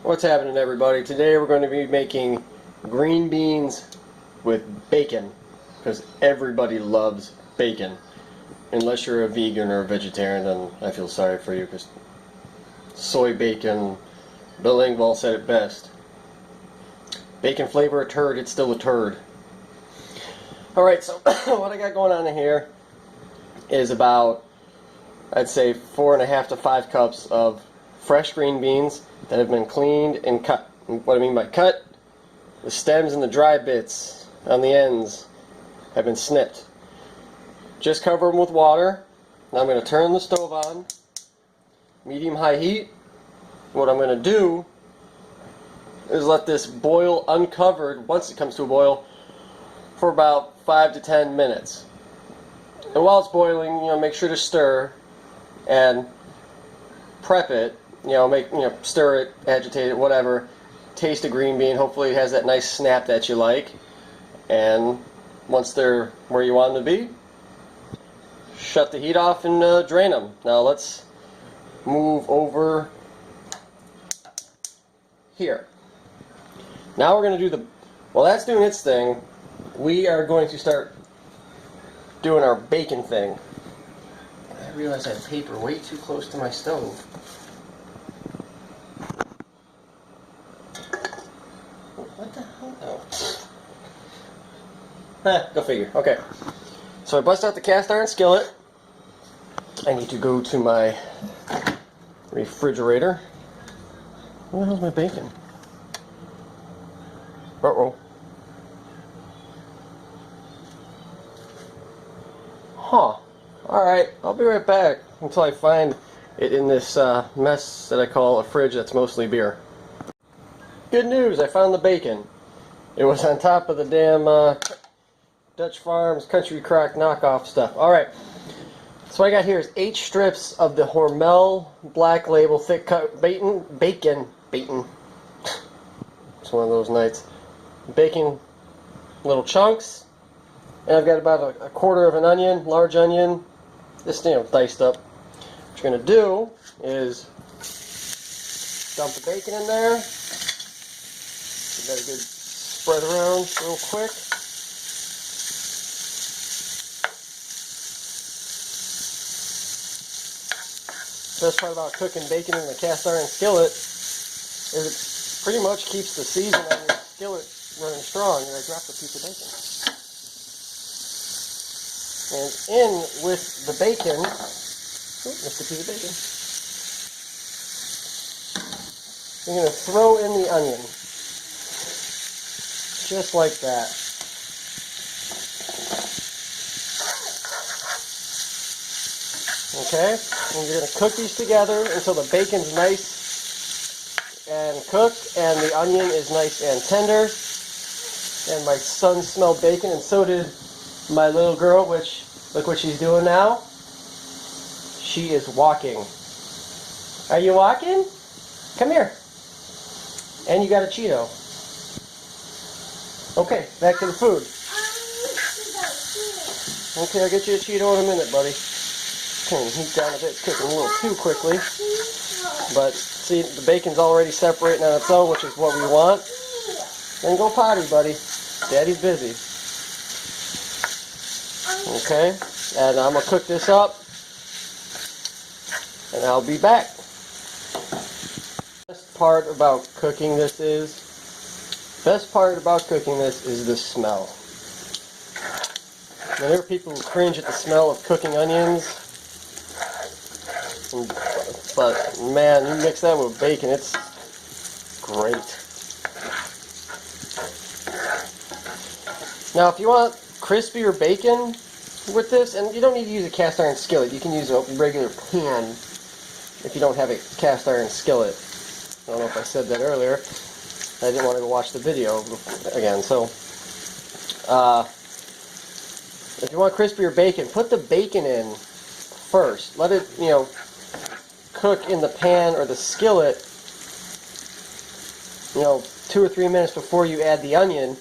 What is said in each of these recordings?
What's happening, everybody? Today we're going to be making green beans with bacon, because everybody loves bacon. Unless you're a vegan or a vegetarian, then I feel sorry for you, because soy bacon, Bill Engvall said it best. Bacon flavor a turd, it's still a turd. Alright, so what I got going on in here is about, I'd say, 4.5 to 5 cups of fresh green beans that have been cleaned and cut. And what I mean by cut, the stems and the dry bits on the ends have been snipped. Just cover them with water. Now I'm going to turn the stove on, medium-high heat. What I'm going to do is let this boil uncovered, once it comes to a boil, for about 5 to 10 minutes. And while it's boiling, make sure to stir and prep it. Stir it, agitate it, whatever. Taste a green bean. Hopefully it has that nice snap that you like. And once they're where you want them to be, shut the heat off and drain them. Now let's move over here. Now we're going to do while that's doing its thing, we are going to start doing our bacon thing. I realized I had paper way too close to my stove. What the hell? Oh. Go figure. Okay. So I bust out the cast iron skillet. I need to go to my refrigerator. Where the hell's my bacon? Uh-oh. Huh. Alright, I'll be right back until I find it in this mess that I call a fridge that's mostly beer. Good news, I found the bacon. It was on top of the damn Dutch Farms Country Crock knockoff stuff. Alright, so what I got here is 8 strips of the Hormel Black Label thick cut bacon. It's one of those nights. Bacon, little chunks. And I've got about a quarter of an onion, large onion, just diced up. What you're going to do is dump the bacon in there. Give that a good spread around real quick. The best part about cooking bacon in the cast iron skillet is it pretty much keeps the season on your skillet running strong. And I dropped a piece of bacon. And in with the bacon, missed a piece of bacon. You're going to throw in the onion, just like that. Okay, and you're going to cook these together until the bacon's nice and cooked, and the onion is nice and tender. And my son smelled bacon, and so did my little girl, which, look what she's doing now. She is walking. Are you walking? Come here. And you got a Cheeto. Okay, back to the food. Okay, I'll get you a Cheeto in a minute, buddy. Turn the heat down a bit. It's cooking a little too quickly. But, see, the bacon's already separating on its own, which is what we want. Then go potty, buddy. Daddy's busy. Okay, and I'm going to cook this up, and I'll be back. The best part about cooking this is the smell. Whenever people cringe at the smell of cooking onions, but man, you mix that with bacon, it's great. Now, if you want crispier bacon with this, and you don't need to use a cast iron skillet, you can use a regular pan if you don't have a cast iron skillet. I don't know if I said that earlier. I didn't want to go watch the video again. So if you want crispier bacon, put the bacon in first. Let it cook in the pan or the skillet 2 or 3 minutes before you add the onion,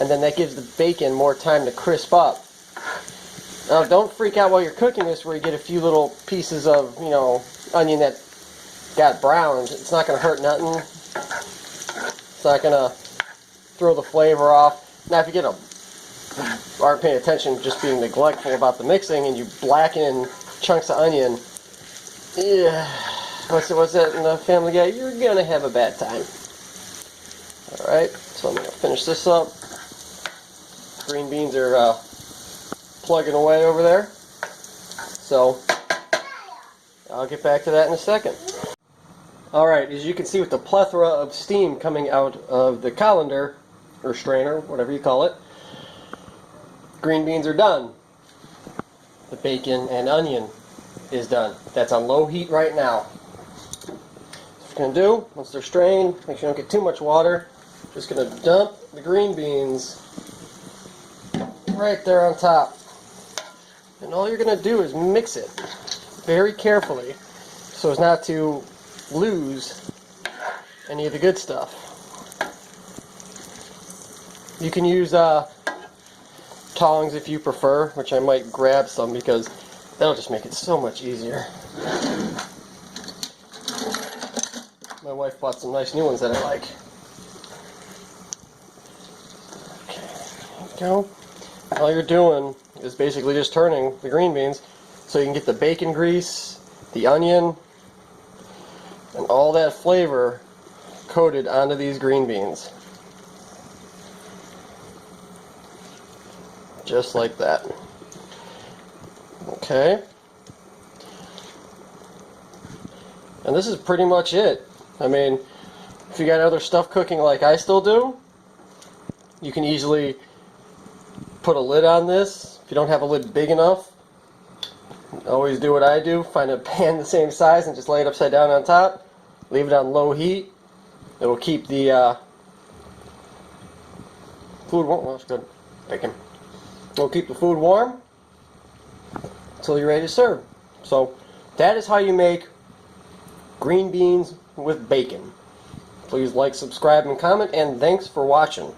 and then that gives the bacon more time to crisp up. Now, don't freak out while you're cooking this where you get a few little pieces of, onion that got browned. It's not going to hurt nothing. It's not gonna throw the flavor off. Now, if you aren't paying attention, just being neglectful about the mixing, and you blacken chunks of onion, yeah, what's that in the Family Guy? You're gonna have a bad time. All right, so I'm gonna finish this up. Green beans are plugging away over there, so I'll get back to that in a second. Alright, as you can see with the plethora of steam coming out of the colander, or strainer, whatever you call it, green beans are done. The bacon and onion is done. That's on low heat right now. So what you're going to do, once they're strained, make sure you don't get too much water, just going to dump the green beans right there on top. And all you're going to do is mix it very carefully so as not to lose any of the good stuff. You can use tongs if you prefer, which I might grab some because that'll just make it so much easier. My wife bought some nice new ones that I like. Okay, there you go. All you're doing is basically just turning the green beans so you can get the bacon grease, the onion, and all that flavor coated onto these green beans. Just like that. Okay. And this is pretty much it. I mean, if you got other stuff cooking like I still do, you can easily put a lid on this. If you don't have a lid big enough, always do what I do. Find a pan the same size and just lay it upside down on top. Leave it on low heat. It will keep the food warm. Well, that's good. Bacon. It will keep the food warm until you're ready to serve. So that is how you make green beans with bacon. Please like, subscribe, and comment, and thanks for watching.